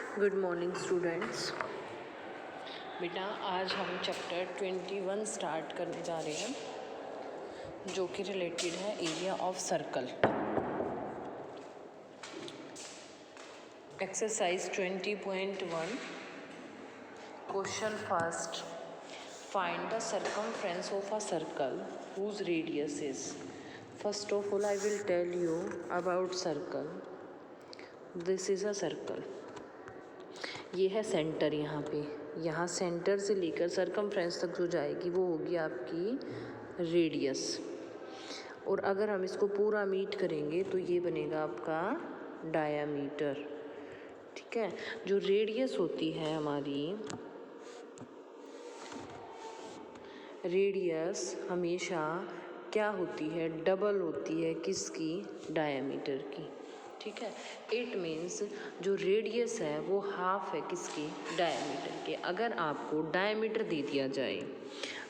Good morning students. बेटा आज हम चैप्टर 21 स्टार्ट करने जा रहे हैं जो कि रिलेटेड है area of circle. Exercise 20.1 question first, find the circumference of a circle whose radius is. First of all I will tell you about circle. This is a circle. ये है centre, यहाँ सेंटर से लेकर circumference तक जो जाएगी वो होगी आपकी रेडियस। और अगर हम इसको पूरा मीट करेंगे तो ये बनेगा आपका डायामीटर। ठीक है, जो रेडियस होती है हमारी, रेडियस हमेशा क्या होती है, डबल होती है किसकी, डायामीटर की। ठीक है, इट मीन्स जो रेडियस है वो हाफ है किसकी, डायामीटर के। अगर आपको डायामीटर दे दिया जाए,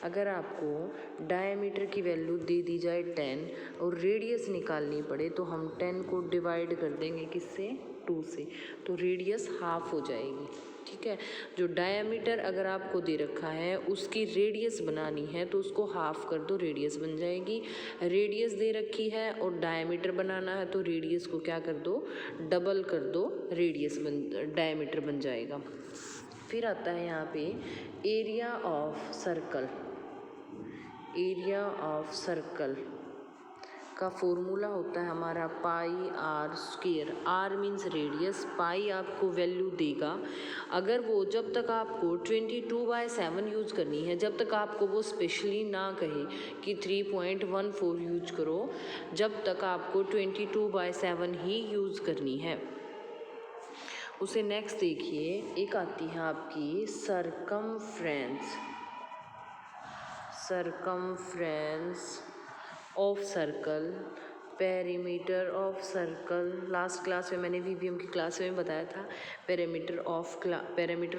अगर आपको डायामीटर की वैल्यू दे दी जाए 10 और रेडियस निकालनी पड़े तो हम 10 को डिवाइड कर देंगे किससे, 2 से, तो रेडियस हाफ हो जाएगी। ठीक है, जो डायामीटर अगर आपको दे रखा है उसकी रेडियस बनानी है तो उसको हाफ कर दो, रेडियस बन जाएगी। रेडियस दे रखी है और डायामीटर बनाना है तो रेडियस को क्या कर दो, डबल कर दो, रेडियस डायामीटर बन जाएगा। फिर आता है यहाँ पे area of circle. Area of circle का फॉर्मूला होता है हमारा pi r square. R means radius, pi आपको वैल्यू देगा। अगर वो जब तक आपको 22/7 यूज़ करनी है, जब तक आपको वो स्पेशली ना कहे कि 3.14 यूज करो, जब तक आपको 22/7 ही यूज़ करनी है। उसे नेक्स्ट देखिए, एक आती है आपकी circumference. Circumference of circle, perimeter of circle. Last class में मैंने वीवीएम की क्लास में बताया था perimeter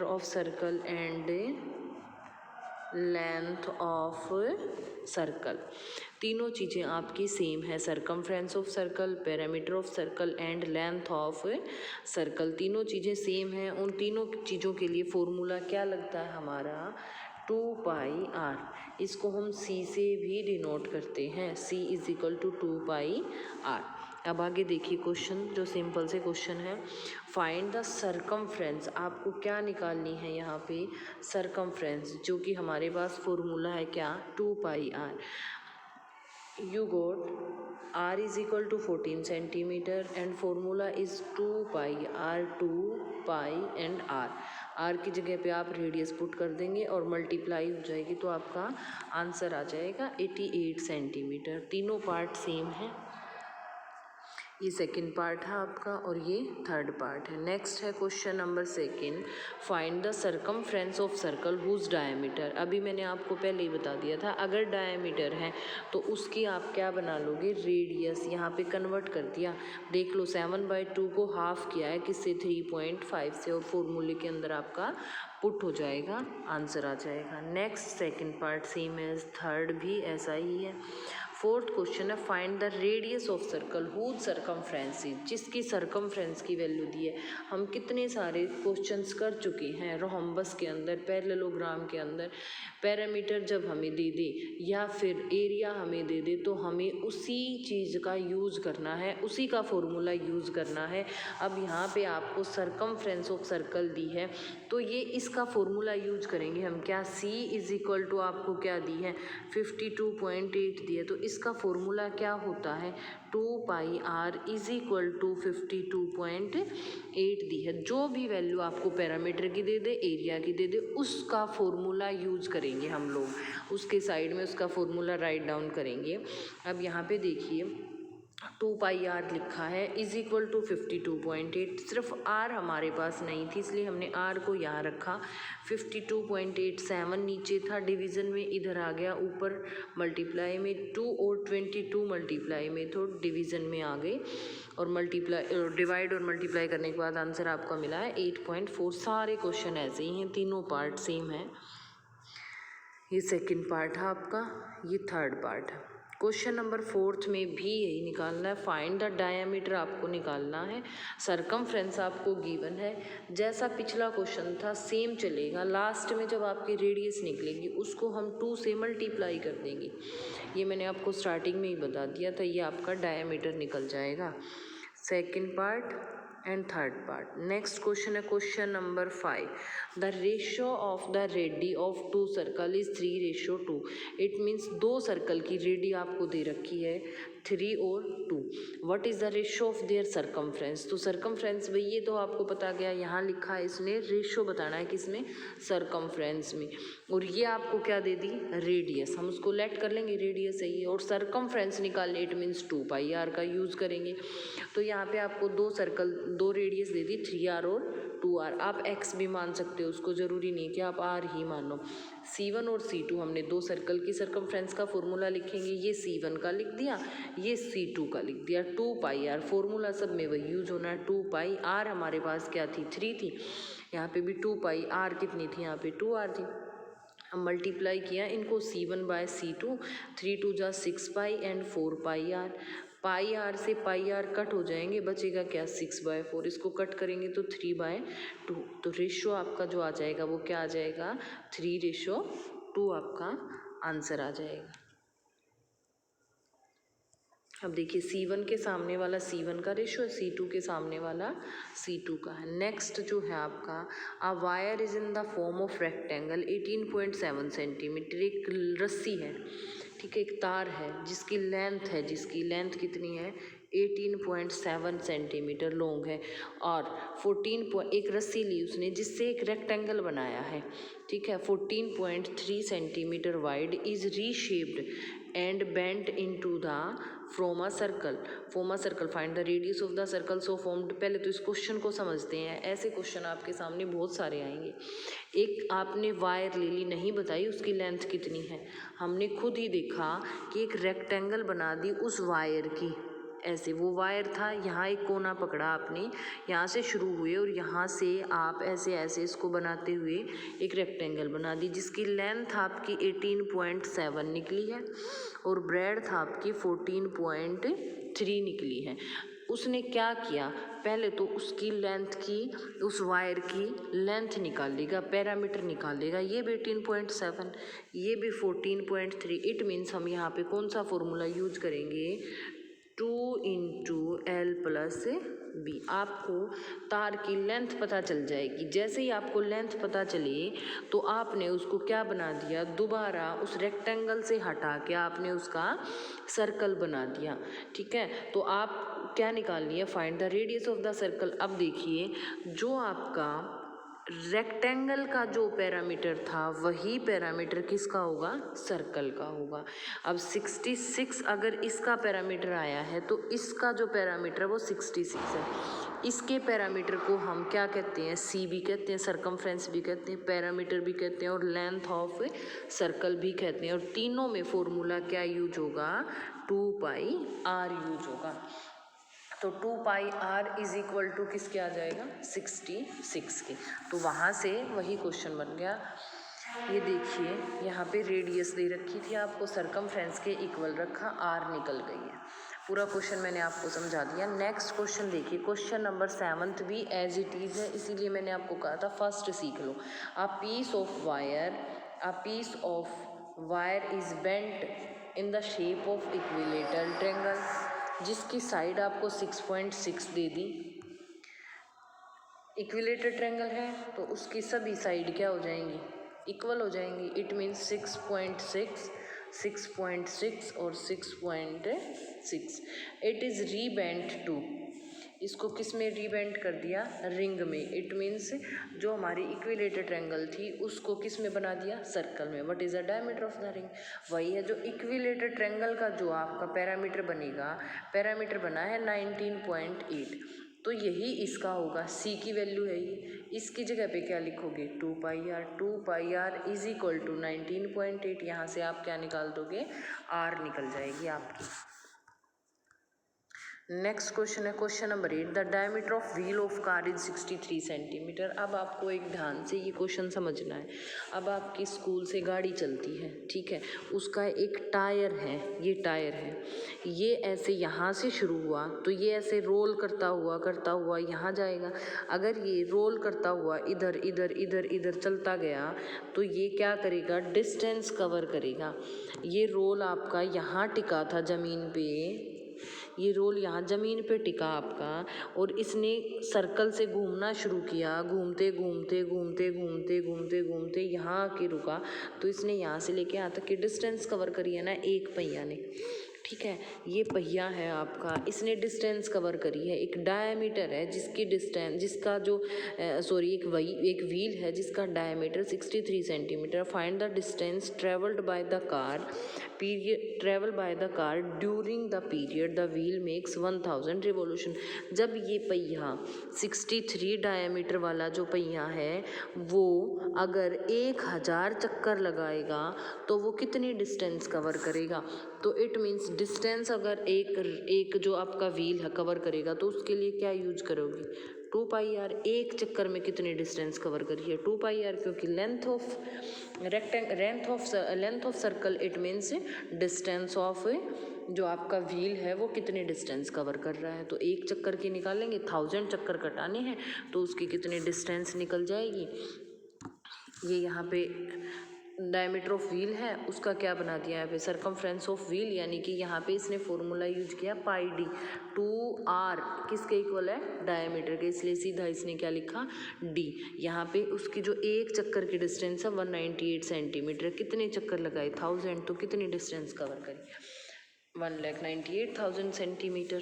of circle and length of circle. तीनों चीज़ें आपकी सेम है, circumference of circle, perimeter of circle and length of circle, तीनों चीज़ें सेम हैं। उन तीनों चीज़ों के लिए फॉर्मूला क्या लगता है हमारा, 2πr। इसको हम c से भी डिनोट करते हैं, c = 2πr। अब आगे देखिए क्वेश्चन, जो सिंपल से क्वेश्चन है, फाइंड द सर्कमफ्रेंस। आपको क्या निकालनी है यहाँ पे, सर्कमफ्रेंस, जो कि हमारे पास फॉर्मूला है क्या, 2πr। You got r = 14 centimeter and formula is 2πr, 2π and r। r की जगह पे आप रेडियस पुट कर देंगे और मल्टीप्लाई हो जाएगी तो आपका आंसर आ जाएगा 88 सेंटीमीटर। तीनों पार्ट सेम है, ये सेकंड पार्ट है आपका और ये थर्ड पार्ट है। नेक्स्ट है question number second, find the circumference of circle whose diameter. अभी मैंने आपको पहले ही बता दिया था, अगर डायमीटर है तो उसकी आप क्या बना लोगे, रेडियस। यहाँ पे कन्वर्ट कर दिया, देख लो 7/2 को हाफ किया है किससे, 3.5 से, और फॉर्मूले के अंदर आपका पुट हो जाएगा, आंसर आ जाएगा। नेक्स्ट सेकंड पार्ट सेम है, थर्ड भी ऐसा ही है। फोर्थ क्वेश्चन है, find the radius of circle whose circumference is. जिसकी सर्कमफ्रेंस की वैल्यू दी है। हम कितने सारे क्वेश्चंस कर चुके हैं रोहम्बस के अंदर, पैरेललोग्राम के अंदर। पैरामीटर जब हमें दे दे या फिर एरिया हमें दे दे तो हमें उसी चीज़ का यूज़ करना है, उसी का फॉर्मूला यूज़ करना है। अब यहाँ पे आपको सर्कमफ्रेंस ऑफ सर्कल दी है तो ये इसका फॉर्मूला यूज करेंगे हम, क्या, c = आपको क्या दी है, 52.8 दी है, तो इसका फॉर्मूला क्या होता है, 2πr = 52.8 दी है। जो भी वैल्यू आपको पैरामीटर की दे दे, एरिया की दे दे, उसका फॉर्मूला यूज करेंगे हम लोग, उसके साइड में उसका फॉर्मूला राइट डाउन करेंगे। अब यहाँ पे देखिए 2πr लिखा है = 52.8, सिर्फ r हमारे पास नहीं थी इसलिए हमने r को यहाँ रखा। 52.87 नीचे था डिवीज़न में, इधर आ गया ऊपर मल्टीप्लाई में 2 और 22 मल्टीप्लाई में, तो डिवीज़न में आ गए और मल्टीप्लाई डिवाइड और मल्टीप्लाई करने के बाद आंसर आपका मिला है 8.4। सारे क्वेश्चन ऐसे ही हैं, तीनों पार्ट सेम है। ये सेकंड पार्ट है आपका, ये थर्ड पार्ट है। क्वेश्चन नंबर 4 में भी यही निकालना है, फाइंड द डायामीटर आपको निकालना है, सरकमफ्रेंस आपको गिवन है। जैसा पिछला क्वेश्चन था सेम चलेगा, लास्ट में जब आपकी रेडियस निकलेगी उसको हम 2 से मल्टीप्लाई कर देंगे। ये मैंने आपको स्टार्टिंग में ही बता दिया था, ये आपका डायामीटर निकल जाएगा। Second part and third part. Next question है question number 5, the ratio of the radii of 2 circle is 3:2। It means 2 circle की रेडी आपको दे रखी है 3 और 2। What is the ratio of their circumference. तो सरकमफ्रेंस भाई ये तो आपको पता गया, यहाँ लिखा है इसने रेशियो बताना है किसमें, सरकमफ्रेंस में। और ये आपको क्या दे दी, रेडियस, हम उसको लेट कर लेंगे, रेडियस है ये, और सरकमफ्रेंस निकालने इट मीन्स 2πr का यूज़ करेंगे। तो यहाँ पे आपको 2 सर्कल 2 रेडियस दे दी 3r और 2r। आप x भी मान सकते हो, उसको ज़रूरी नहीं कि आप r ही मानो। C1 और C2 हमने 2 सर्कल की सरकमफ्रेंस का फॉर्मूला लिखेंगे, ये C1 का लिख दिया, ये C2 का लिख दिया। 2πr फॉर्मूला सब में वही यूज होना है। 2πr हमारे पास क्या थी, 3 थी, यहाँ पे भी 2πr कितनी थी, यहाँ पे 2r थी। हम मल्टीप्लाई किया इनको C1/C2, 3 2 जा 6π एंड 4πr। πr से πr कट हो जाएंगे, बचेगा क्या 6/4, इसको कट करेंगे तो 3/2। तो रेशियो आपका जो आ जाएगा वो क्या आ जाएगा, 3:2 आपका आंसर आ जाएगा। अब देखिए C1 के सामने वाला C1 का रेशियो है, C2 के सामने वाला C2 का है। नेक्स्ट जो है आपका, a wire is in the form of rectangle 18.7 centimetre. एक रस्सी है, ठीक है, एक तार है जिसकी लेंथ कितनी है, 18.7 सेंटीमीटर लॉन्ग है, और एक रस्सी ली उसने जिससे एक रेक्टेंगल बनाया है, ठीक है, 14.3 centimetre wide, is reshaped and bent into the from a circle find the radius of the circle so formed. पहले तो इस क्वेश्चन को समझते हैं, ऐसे क्वेश्चन आपके सामने बहुत सारे आएंगे। एक आपने वायर ले ली, नहीं बताई उसकी लेंथ कितनी है, हमने खुद ही देखा कि एक रेक्टेंगल बना दी उस वायर की, ऐसे वो वायर था, यहाँ एक कोना पकड़ा आपने, यहाँ से शुरू हुए और यहाँ से आप ऐसे ऐसे इसको बनाते हुए एक रेक्टेंगल बना दी जिसकी लेंथ आपकी 18.7 निकली है और ब्रेड्थ आपकी 14.3 निकली है। उसने क्या किया, पहले तो उसकी लेंथ की, उस वायर की लेंथ निकालेगा, पैरामीटर निकालेगा, ये भी 18.7, ये भी 14.3। इट मीन्स हम यहाँ पे कौन सा फॉर्मूला यूज करेंगे, 2 × L+B। आपको तार की लेंथ पता चल जाएगी, जैसे ही आपको लेंथ पता चले तो आपने उसको क्या बना दिया, दोबारा उस रेक्टेंगल से हटा के आपने उसका सर्कल बना दिया, ठीक है। तो आप क्या निकालनी है, find the radius of the circle. अब देखिए जो आपका रेक्टेंगल का जो पैरामीटर था वही पैरामीटर किसका होगा, सर्कल का होगा। अब 66 अगर इसका पैरामीटर आया है तो इसका जो पैरामीटर है वो 66 है। इसके पैरामीटर को हम क्या कहते हैं, सी भी कहते हैं, सरकमफ्रेंस भी कहते हैं, पैरामीटर भी कहते हैं और लेंथ ऑफ सर्कल भी कहते हैं। और तीनों में फॉर्मूला क्या यूज होगा, 2πr यूज होगा। तो 2πr इज इक्वल टू किसके आ जाएगा, 66 के। तो वहाँ से वही क्वेश्चन बन गया। ये देखिए यहाँ पे रेडियस दे रखी थी आपको, सरकमफ्रेंस के इक्वल रखा, r निकल गई है। पूरा क्वेश्चन मैंने आपको समझा दिया। नेक्स्ट क्वेश्चन देखिए, क्वेश्चन नंबर 7 भी एज इट इज़ है, इसीलिए मैंने आपको कहा था फर्स्ट सीख लो। A piece of wire is bent in the shape of equilateral triangle, जिसकी साइड आपको 6.6 दे दी। इक्विलेटर ट्रायंगल है तो उसकी सभी साइड क्या हो जाएंगी, इक्वल हो जाएंगी। इट मीन्स 6.6, 6.6 और 6.6। इट इज़ रीबेंट टू, इसको किस में रीबेंट कर दिया, रिंग में। इट मीन्स जो हमारी इक्विलेटर ट्रायंगल थी उसको किस में बना दिया, सर्कल में। What is the diameter of the ring, वही है जो इक्विलेटर ट्रायंगल का जो आपका पैरामीटर बनेगा, पैरामीटर बना है 19.8, तो यही इसका होगा। सी की वैल्यू है ये, इसकी जगह पे क्या लिखोगे, 2πr। 2πr is equal to 19.8, यहाँ से आप क्या निकाल दोगे, r निकल जाएगी आपकी। नेक्स्ट क्वेश्चन है question number 8, the diameter of wheel of car is 63 centimetre. अब आपको एक ध्यान से ये क्वेश्चन समझना है। अब आपकी स्कूल से गाड़ी चलती है, ठीक है, उसका एक टायर है, ये टायर है, ये ऐसे यहाँ से शुरू हुआ तो ये ऐसे रोल करता हुआ यहाँ जाएगा। अगर ये रोल करता हुआ इधर इधर इधर इधर चलता गया तो ये क्या करेगा, डिस्टेंस कवर करेगा। ये रोल आपका यहाँ टिका था ज़मीन पे, ये रोल यहाँ ज़मीन पे टिका आपका, और इसने सर्कल से घूमना शुरू किया, घूमते घूमते घूमते घूमते घूमते घूमते यहाँ आके रुका। तो इसने यहाँ से लेके यहाँ तक की डिस्टेंस कवर करी है ना एक पहिया ने, ठीक है। ये पहिया है आपका, इसने डिस्टेंस कवर करी है। एक डायमीटर है जिसकी डिस्टेंस, जिसका जो एक व्हील है जिसका diameter 63 centimetre. Find the distance travelled by the car during the period the wheel makes 1000 revolution. जब ये पहिया 63 डायमीटर वाला जो पहिया है वो अगर 1000 चक्कर लगाएगा तो वो कितनी डिस्टेंस कवर करेगा। तो इट मीन्स डिस्टेंस अगर एक जो आपका व्हील है कवर करेगा तो उसके लिए क्या यूज करोगे, 2πr। एक चक्कर में कितनी डिस्टेंस कवर करिए, 2πr, क्योंकि length of circle it means distance of जो आपका व्हील है वो कितनी डिस्टेंस कवर कर रहा है। तो एक चक्कर की निकालेंगे, 1000 चक्कर कटाने हैं तो उसकी कितनी डिस्टेंस निकल जाएगी। ये यहाँ पे डायमीटर ऑफ व्हील है, उसका क्या बना दिया यहाँ पे, सरकमफ्रेंस ऑफ व्हील, यानी कि यहाँ पे इसने फॉर्मूला यूज किया πd, 2r किसके इक्वल है, डायमीटर के, इसलिए सीधा इसने क्या लिखा, d। यहाँ पे उसकी जो एक चक्कर की डिस्टेंस है 198 सेंटीमीटर, कितने चक्कर लगाए, 1000, तो कितनी डिस्टेंस कवर करी, 1,98,000 सेंटीमीटर।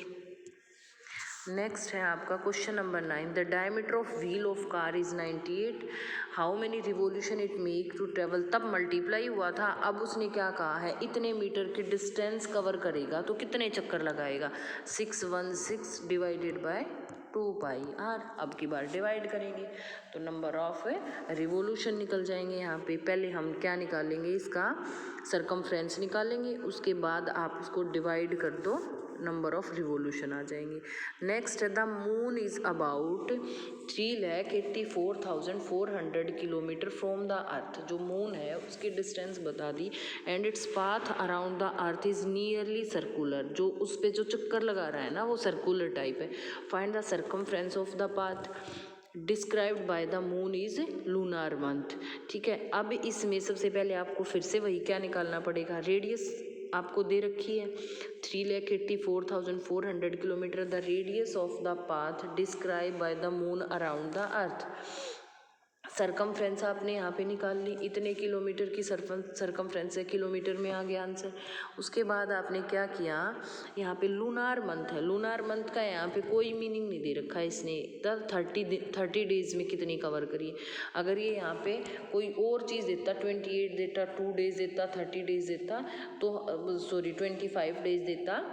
नेक्स्ट है आपका question number 9, the diameter of wheel of car is 98, how many revolution it make to travel. तब मल्टीप्लाई हुआ था, अब उसने क्या कहा है, इतने मीटर की डिस्टेंस कवर करेगा तो कितने चक्कर लगाएगा, 616 डिवाइडेड बाय 2πr। अब की बार डिवाइड करेंगे तो नंबर ऑफ रिवोल्यूशन निकल जाएंगे। यहाँ पे पहले हम क्या निकालेंगे, इसका सरकमफ्रेंस निकालेंगे, उसके बाद आप उसको डिवाइड कर दो, नंबर ऑफ रिवोल्यूशन आ जाएंगे। नेक्स्ट है the moon is about 3,84,400 kilometre from the earth. जो मून है उसकी डिस्टेंस बता दी, and its path around the earth is nearly circular. जो उस पर जो चक्कर लगा रहा है ना वो सर्कुलर टाइप है। Find the circumference of the path described bye the moon is lunar month. ठीक है, अब इसमें सबसे पहले आपको फिर से वही क्या निकालना पड़ेगा, रेडियस आपको दे रखी है 3,84,400 kilometre, the radius of the path describe by the moon around the earth. Circumference आपने यहाँ पे निकाल ली, इतने किलोमीटर की सरकमफ्रेंस है, किलोमीटर में आ गया आंसर। उसके बाद आपने क्या किया, यहाँ पे लूनार मंथ है, लूनार मंथ का यहाँ पे कोई मीनिंग नहीं दे रखा है इसने, 30 डेज में कितनी कवर करी। अगर ये यहाँ पे कोई और चीज़ देता, 28 देता, 2 डेज देता, 30 डेज देता, तो सॉरी 25 डेज देता,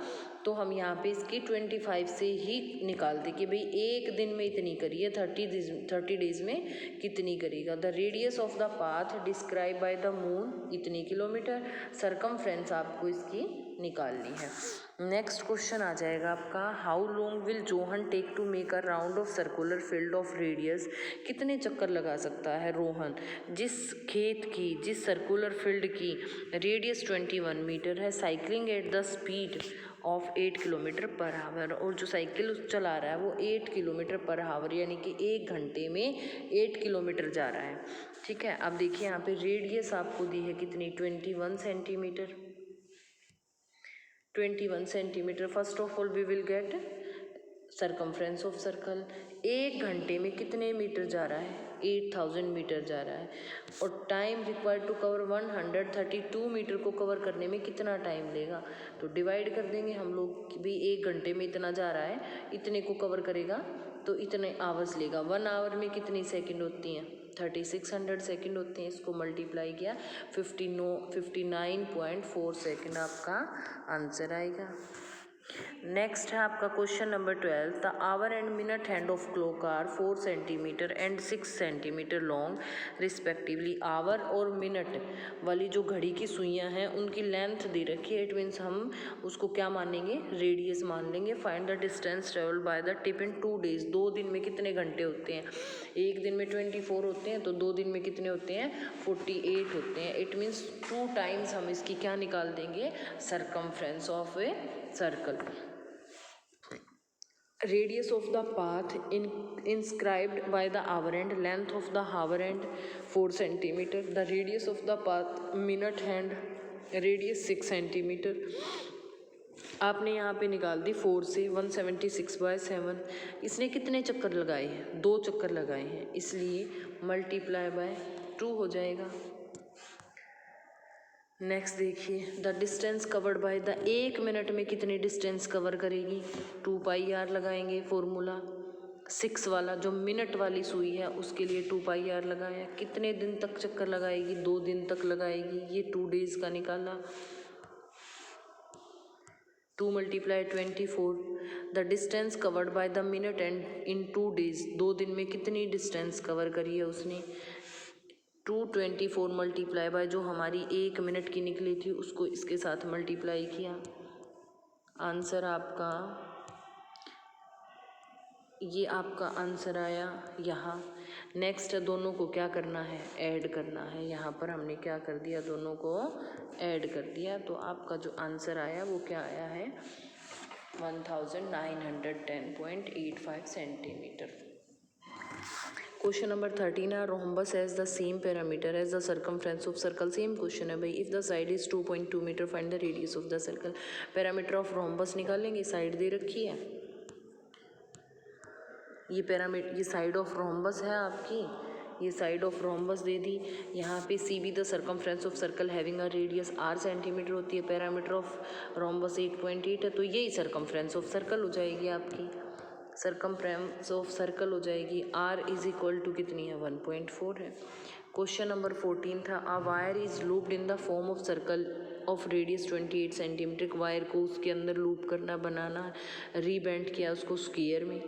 तो हम यहाँ पे इसकी 25 से ही निकालते कि भाई एक दिन में इतनी करी है, 30 डेज में कितनी करेगा। The radius of the path describe by the moon इतनी किलोमीटर, सरकमफ्रेंस आपको इसकी निकालनी है। नेक्स्ट क्वेश्चन आ जाएगा आपका, how long will John take to make a round of circular field of radius. कितने चक्कर लगा सकता है रोहन जिस सर्कुलर फील्ड की रेडियस 21 मीटर है, cycling at the speed of 8 kilometre per hour. और जो साइकिल चला रहा है वो 8 किलोमीटर पर आवर, यानी कि 1 घंटे में 8 किलोमीटर जा रहा है। ठीक है, अब देखिए यहाँ पे रेडियस आपको दी है कितनी, 21 centimetre. 21 centimetre, first of all we will get circumference of circle. 1 घंटे में कितने मीटर जा रहा है, 8000 मीटर जा रहा है। और time required to cover 132 metre को कवर करने में कितना टाइम लेगा, तो डिवाइड कर देंगे हम लोग कि भाई 1 घंटे में इतना जा रहा है, इतने को कवर करेगा तो इतने आवर्स लेगा। 1 आवर में कितनी सेकंड होती हैं, 3600 सेकंड होते हैं। इसको मल्टीप्लाई किया 59.4 सेकंड आपका आंसर आएगा। नेक्स्ट है आपका question number 12। The hour and minute hand of clock are 4 centimetre and 6 centimetre long respectively. Hour और मिनट वाली जो घड़ी की सुइयां हैं उनकी लेंथ दे रखी है। इट मीन्स हम उसको क्या मानेंगे, रेडियस मान लेंगे। Find the distance travel by the tip in 2 days. 2 दिन में कितने घंटे होते हैं, एक दिन में 24 होते हैं, तो 2 दिन में कितने होते हैं, 48 होते हैं। इट मीन्स 2 टाइम्स हम इसकी क्या निकाल देंगे, circumference of a circle. Radius of the path inscribed by the hour end, length of the hour end 4 centimeter, the radius of the path minute hand radius 6 centimeter। आपने यहाँ पे निकाल दी 4 से 176/7। इसने कितने चक्कर लगाए हैं, 2 चक्कर लगाए हैं, इसलिए मल्टीप्लाई बाय 2 हो जाएगा। नेक्स्ट देखिए, the distance covered by the, 1 minute में कितनी डिस्टेंस कवर करेगी, 2πr लगाएंगे फॉर्मूला। 6 वाला जो मिनट वाली सुई है उसके लिए 2πr लगाया। कितने दिन तक चक्कर लगाएगी, 2 दिन तक लगाएगी, ये 2 डेज का निकाला। 2 × 24। The distance covered by the minute and in 2 days, 2 दिन में कितनी डिस्टेंस कवर करी है उसने, 224 मल्टीप्लाई बाय जो हमारी 1 मिनट की निकली थी उसको इसके साथ मल्टीप्लाई किया। आंसर आपका, ये आपका आंसर आया यहाँ। नेक्स्ट दोनों को क्या करना है, ऐड करना है। यहाँ पर हमने क्या कर दिया, दोनों को ऐड कर दिया, तो आपका जो आंसर आया वो क्या आया है, 1910.85 सेंटीमीटर। क्वेश्चन नंबर 13 है, rhombus has the same parameter as the circumference of circle. Same question है भाई। If the side is 2.2 metre find the radius of the circle. Parameter of rhombus निकालेंगे, साइड दे रखी है, ये पैरामीटर, ये side of rhombus है आपकी, ये साइड ऑफ रोम्बस दे दी। यहाँ पे C be the circumference of circle having a radius r centimetre होती है, पैरामीटर ऑफ रोम्बस 8.8 है, तो यही सर्कमफ्रेंस ऑफ सर्कल हो जाएगी आपकी, सर्कमफ्रेंस ऑफ सर्कल हो जाएगी। r = कितनी है, 1.4 है। क्वेश्चन नंबर 14 था, a wire is looped in the form of circle of radius 28 centimetre. Wire को उसके अंदर लूप करना, बनाना, रीबेंड किया उसको स्क्वायर में,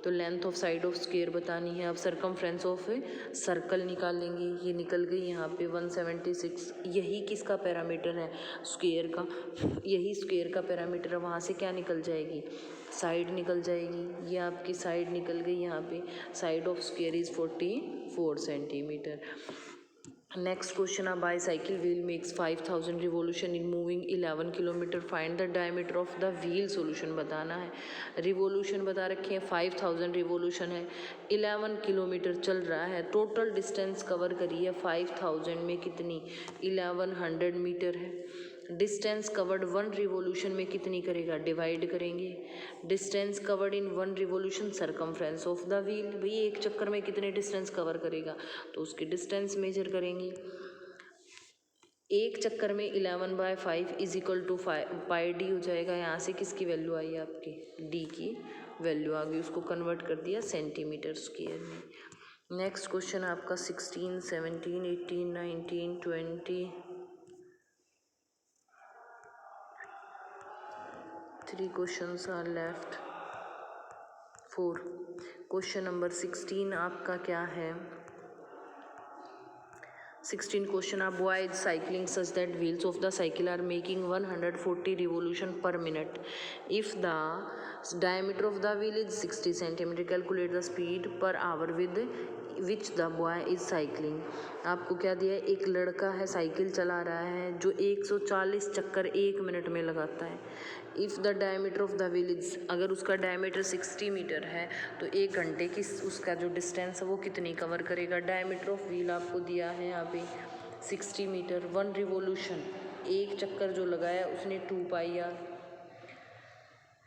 तो length of side of square बतानी है। अब सर्कमफ्रेंस ऑफ सर्कल निकालेंगे, ये निकल गई यहाँ पे 176। यही किसका पैरामीटर है, स्क्वायर का, यही स्क्वायर का पैरामीटर है। वहाँ से क्या निकल जाएगी, साइड निकल जाएगी, ये आपकी साइड निकल गई। यहाँ पे side of square is 44 centimetre. Next question, a bicycle wheel makes 5000 revolution in moving 11 kilometre. Find the diameter of the wheel. Solution बताना है। रिवोल्यूशन बता रखे हैं, 5000 रिवोल्यूशन है, 11 किलोमीटर चल रहा है। टोटल डिस्टेंस कवर करी है 5000 में कितनी, 1100 मीटर है। डिस्टेंस कवर्ड 1 रिवोल्यूशन में कितनी करेगा, डिवाइड करेंगे। Distance covered in 1 revolution circumference of the wheel, भाई एक चक्कर में कितने डिस्टेंस कवर करेगा, तो उसकी डिस्टेंस मेजर करेंगे। एक चक्कर में 11/5 = πd हो जाएगा। यहाँ से किसकी वैल्यू आई है आपकी, d की वैल्यू आ गई, उसको कन्वर्ट कर दिया सेंटीमीटर स्क्वायर में। नेक्स्ट क्वेश्चन आपका 16, 17, 18, 19, 20, 3 questions are left, 4। Question number 16 आपका क्या है, 16 question, a boy is cycling such that wheels of the cycle are making 140 revolution per minute. If the diameter of the wheel is 60 centimeter, calculate the speed per hour with which the boy is cycling। आपको क्या दिया है, एक लड़का है cycle चला रहा है जो 140 चक्कर 1 मिनट में लगाता है। If the diameter of the wheel is, अगर उसका डायमीटर 60 मीटर है तो 1 घंटे की उसका जो डिस्टेंस है वो कितनी कवर करेगा। डायमीटर ऑफ व्हील आपको दिया है यहाँ पे 60 मीटर। 1 रिवोल्यूशन, एक चक्कर जो लगाया उसने 2πr,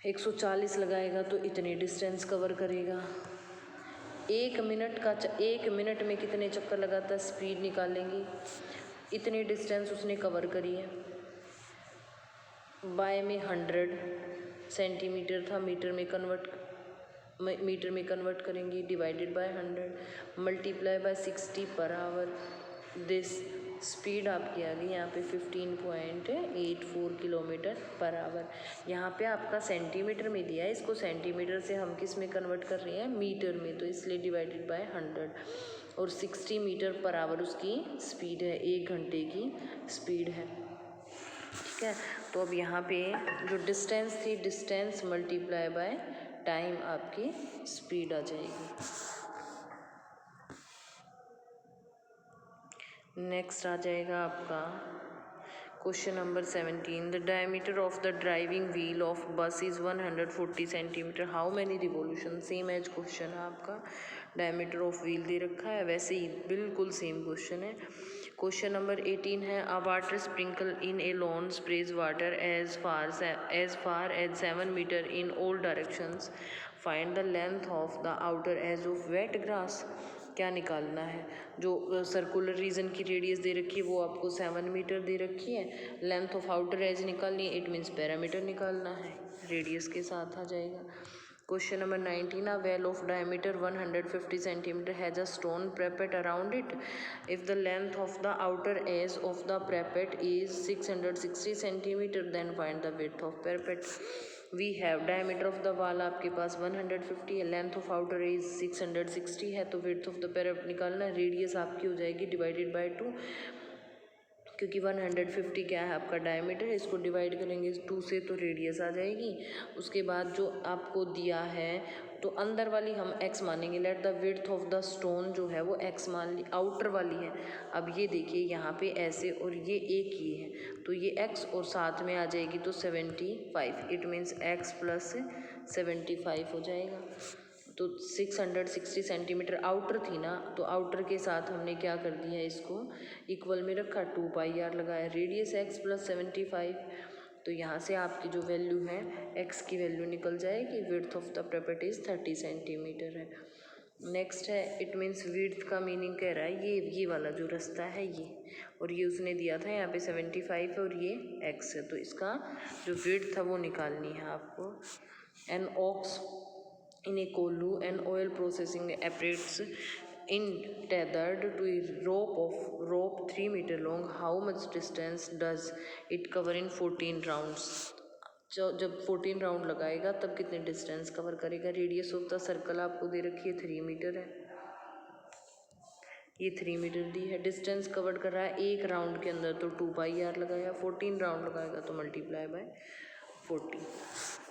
140 लगाएगा तो इतने डिस्टेंस कवर करेगा। 1 मिनट में कितने चक्कर लगाता है, स्पीड निकालेंगे। इतने डिस्टेंस उसने कवर करी है। बाय में 100 सेंटीमीटर था, मीटर में कन्वर्ट करेंगे, divided by 100 multiply by 60 per hour. This speed आपकी आ गई यहाँ पे 15.84 किलोमीटर पर आवर। यहाँ पे आपका सेंटीमीटर में दिया है, इसको सेंटीमीटर से हम किस में कन्वर्ट कर रहे हैं, मीटर में, तो इसलिए डिवाइडेड बाय 100 और 60 मीटर पर आवर उसकी स्पीड है, 1 घंटे की स्पीड है। ठीक है, तो अब यहाँ पे जो डिस्टेंस थी, डिस्टेंस मल्टीप्लाई बाय टाइम आपकी स्पीड आ जाएगी। नेक्स्ट आ जाएगा आपका question number 17। The diameter of the driving wheel of bus is 140 centimetre, how many revolution. Same as question है आपका, डायमीटर ऑफ व्हील दे रखा है, वैसे ही बिल्कुल सेम क्वेश्चन है। क्वेश्चन नंबर 18 है, a water sprinkle in a lawn sprays water as far as 7 metre in all directions, find the length of the outer edge of wet grass. क्या निकालना है, जो सर्कुलर रीजन की radius दे रखी है वो आपको 7 मीटर दे रखी है, लेंथ ऑफ आउटर एज निकालनी है, इट मीन्स पैरामीटर निकालना है, रेडियस के साथ आ जाएगा। Question number 19, a well of diameter 150 centimetre has a stone parapet around it, if the length of the outer edge of the parapet is 660 centimetre, then find the width of parapet. We have diameter of the well आपके पास 150 है, length of outer as 660 है, तो width of the parapet निकालना है, radius आपकी हो जाएगी divided by 2, क्योंकि 150 क्या है आपका डायमीटर है, इसको डिवाइड करेंगे 2 से तो रेडियस आ जाएगी। उसके बाद जो आपको दिया है तो अंदर वाली हम x मानेंगे, let the width of the stone जो है वो x मान ली, आउटर वाली है। अब ये देखिए यहाँ पे ऐसे और ये एक ये है, तो ये x और साथ में आ जाएगी तो 75, इट मीन्स x प्लस 75 हो जाएगा। तो 660 सेंटीमीटर आउटर थी ना, तो आउटर के साथ हमने क्या कर दिया, इसको इक्वल में रखा, 2πr लगाया, रेडियस x प्लस 75, तो यहाँ से आपकी जो वैल्यू है x की वैल्यू निकल जाएगी, width of the parapet is 30 centimetre है। नेक्स्ट है, इट मीन्स विड्थ का मीनिंग कह रहा है ये वाला जो रास्ता है ये, और ये उसने दिया था यहाँ पे 75 है और ये x है, तो इसका जो विड्थ था वो निकालनी है आपको। An ox in a coal and oil processing apparatus in tethered to a rope 3 meter long, how much distance does it cover in 14 rounds। जब 14 राउंड लगाएगा तब कितने डिस्टेंस कवर करेगा। रेडियस ऑफ द सर्कल आपको दे रखी है 3 metre है, ये 3 मीटर दी है, डिस्टेंस कवर कर रहा है एक राउंड के अंदर तो 2πr लगाया, 14 राउंड लगाएगा तो मल्टीप्लाई बाय 40।